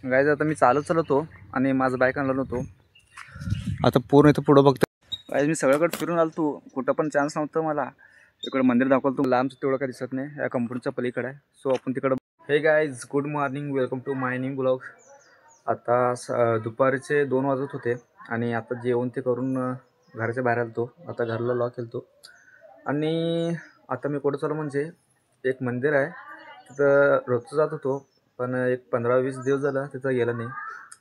Guys आता मी चालत होतो आणि माझं बाईक आणलं नव्हतो. आता पूर्ण इथं पुढं बघतो गाईज, मी सगळ्याकडे फिरून आलो. कुठं पण चान्स नव्हतं मला. इकडे मंदिर दाखवलं तू, लांबचं तेवढं काय दिसत नाही, या कंपाऊंडच्या पलीकडे आहे. सो आपण तिकडं. Hey guys, good morning, welcome to my new blog. आता दुपारचे 2 वाजत होते आणि आता जेवण ते करून घराच्या बाहेर आलो. आता घराला लॉक केलतो आणि आता मी कुठं चालू म्हणजे एक मंदिर आहे तिथं रोजचं जात होतो, पण एक 15-20 दिवस झाला तिथं गेलं नाही,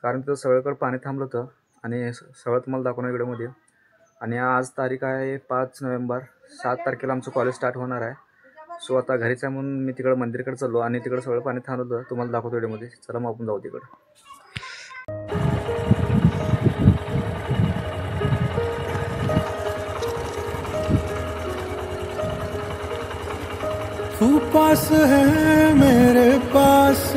कारण तिथं सगळीकडे पाणी थांबलं होतं. आणि सगळं तुम्हाला दाखवणार व्हिडिओमध्ये. आणि आज तारीख आहे 5 नोव्हेंबर. 7 तारखेला आमचं कॉलेज स्टार्ट होणार आहे. सो आता घरीच आहे म्हणून मी तिकडं मंदिरकडे चाललो आणि तिकडं सगळं पाणी थांबलं होतं, तुम्हाला दाखवतो व्हिडिओमध्ये. चला मग आपण जाऊ तिकडं. तू पास है मेरे पास.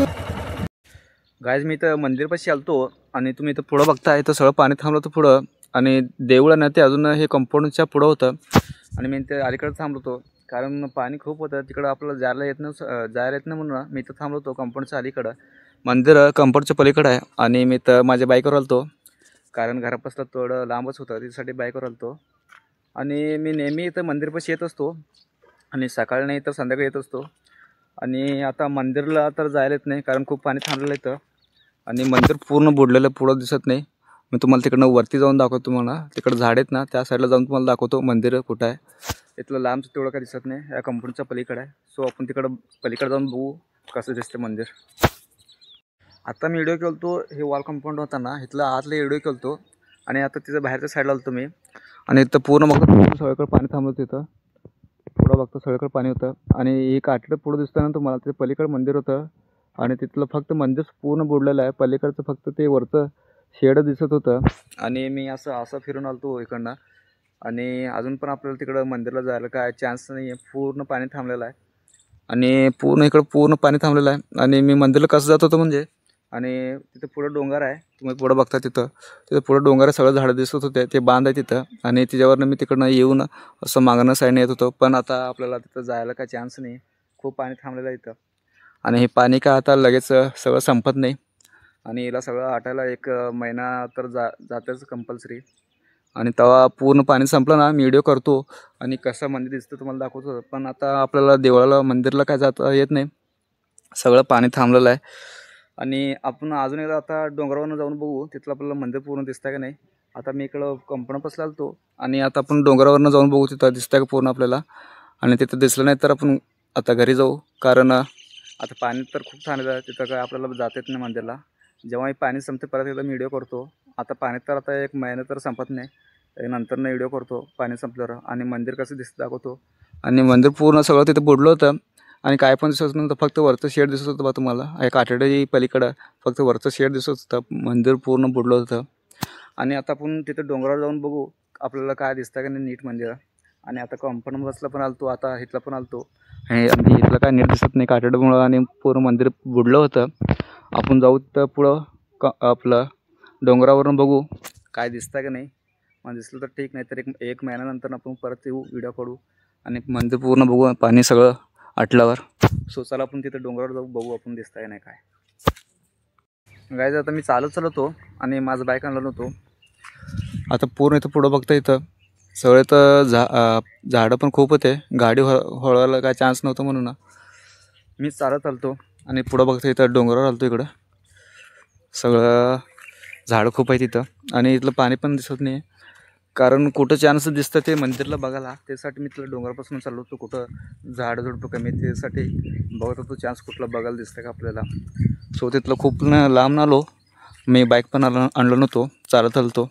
गाईज, मी इथं मंदिरपाशी आलतो आणि तुम्ही इथं पुढं बघताय इथं सगळं पाणी थांबलं होतं पुढं. आणि देऊळ ना ते अजून हे कंपाऊंडच्या पुढं होतं आणि मी ते अलीकडे थांबलो होतो, कारण पाणी खूप होतं तिकडं. आपल्याला जायला येत नाही म्हणून मी इथं थांबलो होतो कंपाऊंडच्या अलीकडं. मंदिर कंपाऊंडच्या पलीकडं आहे आणि मी तर माझ्या बाईकवर आलतो, कारण घरापासून थोडं लांबच होतं, त्यासाठी बाईकवर आलतो. आणि मी नेहमी इथं मंदिरपाशी येत असतो आणि सकाळी नाही तर संध्याकाळी येत असतो. आणि आता मंदिरला तर जायला येत नाही, कारण खूप पाणी थांबलेलं इथं आणि मंदिर पूर्ण बुडलेलं, पुढं दिसत नाही. मी तुम्हाला तिकडनं वरती जाऊन दाखवतो. तुम्हाला तिकडं झाड आहेत ना, त्या साईडला जाऊन तुम्हाला दाखवतो मंदिर कुठं आहे. इथलं लांबचं तेवढं काय दिसत नाही, या कंपाऊंडच्या पलीकडे आहे. सो आपण तिकडं पलीकडे जाऊन बघू कसं दिसतं मंदिर. आता मी व्हिडिओ केलतो, हे वॉल कंपाऊंड होता ना, इथलं आतलं व्हिडिओ केलतो आणि आता तिथं बाहेरच्या साईडला आलो तुम्ही. आणि इथं पूर्ण बघतो सगळीकडे पाणी थांबलं तिथं. पुढं बघतो सगळीकडे पाणी होतं आणि एक आठवडं पुढं दिसतं ना तुम्हाला, ते पलीकडे मंदिर होतं आणि तिथलं फक्त मंदिर पूर्ण बुडलेलं आहे. पलीकडचं फक्त ते वरचं शेड दिसत होतं. आणि मी असं फिरून आलतो इकडनं आणि अजून पण आपल्याला तिकडं मंदिरला जायला काय चान्स नाही आहे, पूर्ण पाणी थांबलेलं आहे. आणि पूर्ण इकडं पूर्ण पाणी थांबलेलं आहे आणि मी मंदिरला कसं जात होतं म्हणजे, आणि तिथं पुढं डोंगर आहे, तुम्ही पुढं बघता तिथं पुढं डोंगर सगळं झाडं दिसत होते, ते बांध आहे तिथं. आणि त्याच्यावरनं मी तिकडनं येऊन असं मागणं साईडने येत होतो, पण आता आपल्याला तिथं जायला काय चान्स नाही, खूप पाणी थांबलेलं आहे इथं. आणि हे पाणी काय आता लगेच सगळं संपत नाही आणि याला सगळं आटायला 1 महिना तर जातेच कंपल्सरी. आणि तेव्हा पूर्ण पाणी संपलं ना, मी व्हिडिओ करतो आणि कसं मंदिर दिसतं तुम्हाला दाखवतो. पण आता आपल्याला देवळाला मंदिरला काय जाता येत नाही, सगळं पाणी थांबलेलं आहे. आणि आपण अजून एकदा आता डोंगरावरून जाऊन बघू तिथलं आपल्याला मंदिर पूर्ण दिसतं का नाही. आता मी इकडं कंपाऊंड बसला आलतो आणि आता आपण डोंगरावरून जाऊन बघू तिथं दिसतं का पूर्ण आपल्याला. आणि तिथं दिसलं नाही तर आपण आता घरी जाऊ, कारण आता पाणी तर खूप थांबलेलं आहे, तिथं काय आपल्याला जाता येत नाही मंदिरला. जेव्हा हे पाणी संपते परत एकदा मी व्हिडिओ करतो. आता पाणी तर आता 1 महिना तर संपत नाही, नंतर व्हिडिओ करतो पाणी संपल्यावर आणि मंदिर कसं दिसतं दाखवतो. आणि मंदिर पूर्ण सगळं तिथं बुडलं होतं आणि काय पण दिसत नव्हतं, फक्त वरचं शेड दिसत होतं बा तुम्हाला. एक आठवड्याची पलीकडं फक्त वरचं शेड दिसत होतं, मंदिर पूर्ण बुडलं होतं. आणि आता आपण तिथं डोंगरावर जाऊन बघू आपल्याला काय दिसतं का नाही नीट मंदिर. आणि आता कंपाऊंड बसला पण आलतो, आता इथला पण आलतो आणि इथलं काय नीट दिसत नाही काठड्यामुळं आणि पूर्ण मंदिर बुडलं होतं. आपण जाऊ तर पुढं आपलं डोंगरावरून बघू काय दिसतं का नाही. मग दिसलं तर ठीक, नाही तर एक महिन्यानंतर आपण परत येऊ, व्हिडिओ काढू आणि मंदिर पूर्ण बघू पाणी सगळं आटल्यावर. सो चला आपण तिथं डोंगरावर जाऊ, बघू आपण दिसतं का नाही काय. गाईज, आता मी चालत होतो आणि माझं बाईक आणलं नव्हतो. आता पूर्ण इथं पुढं बघता इथं सगळे तर झाडं पण खूप होते, गाडी हळवायला काय चान्स नव्हतं म्हणून मी चालत आलतो. आणि पुढं बघता इथं डोंगरावर आलतो, इकडं सगळं झाडं खूप आहे तिथं आणि इथलं पाणी पण दिसत नाही, कारण कुठं चान्स दिसतं ते मंदिरला बघायला. त्यासाठी मी तिथलं डोंगरापासून चाललो होतो, कुठं झाडं झुडपं कमी त्यासाठी बघत होतो चान्स कुठला बघायला दिसतं का आपल्याला. सो तिथलं खूप लांब आलो मी, बाईक पण आणलो नव्हतो, चालत आलतो.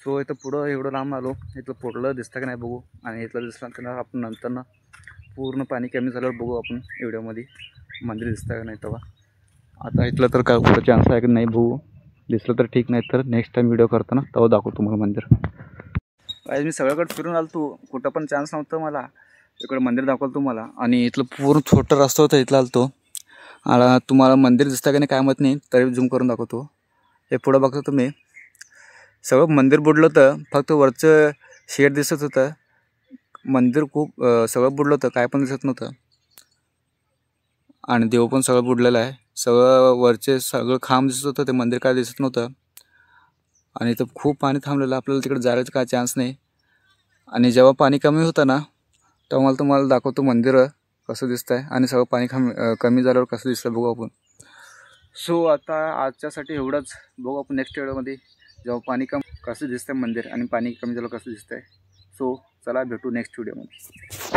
सो इथं पुढं एवढं लांब आलो, इथलं पुढलं दिसतं का नाही बघू. आणि इथलं दिसलं तर आपण नंतर पूर्ण पाणी कमी झाल्यावर बघू आपण व्हिडिओमध्ये मंदिर दिसतं का नाही तेव्हा. आता इथलं तर काय कुठं चान्स आहे की नाही बघू, दिसलं तर ठीक, नाही तर नेक्स्ट टाईम व्हिडिओ करताना तेव्हा दाखवतो तुम्हाला मंदिर. आज मी सगळ्याकडे फिरून आलतो, कुठं पण चान्स नव्हतं मला, इकडं मंदिर दाखवलं तुम्हाला. आणि इथलं पूर्ण छोटं रस्ता होता, इथला आलतो. आता तुम्हाला मंदिर दिसतं का नाही काय माहीत नाही, तरी झूम करून दाखवतो. हे पुढं बघतो तुम्ही, सगळं मंदिर बुडलं होतं, फक्त वरचं शेड दिसत होतं. मंदिर खूप सगळं बुडलं होतं, काय पण दिसत नव्हतं. आणि देव पण सगळं बुडलेलं आहे. सगळं वरचे सगळं खांब दिसत होतं, ते मंदिर काय दिसत नव्हतं. आणि इथं खूप पाणी थांबलेलं, आपल्याला तिकडे जायचं काय चान्स नाही. आणि जेव्हा पाणी कमी होतं ना, तेव्हा मला तुम्हाला दाखवतो मंदिर कसं दिसतंय आणि सगळं पाणी कमी झाल्यावर कसं दिसतं बघू आपण. सो आता आजच्यासाठी एवढंच. बघू आपण नेक्स्ट व्हिडिओमध्ये जेव्हा पाणी कसं दिसतंय मंदिर आणि पाणी कमी झालं कसं दिसतंय. सो चला भेटू नेक्स्ट व्हिडिओमध्ये.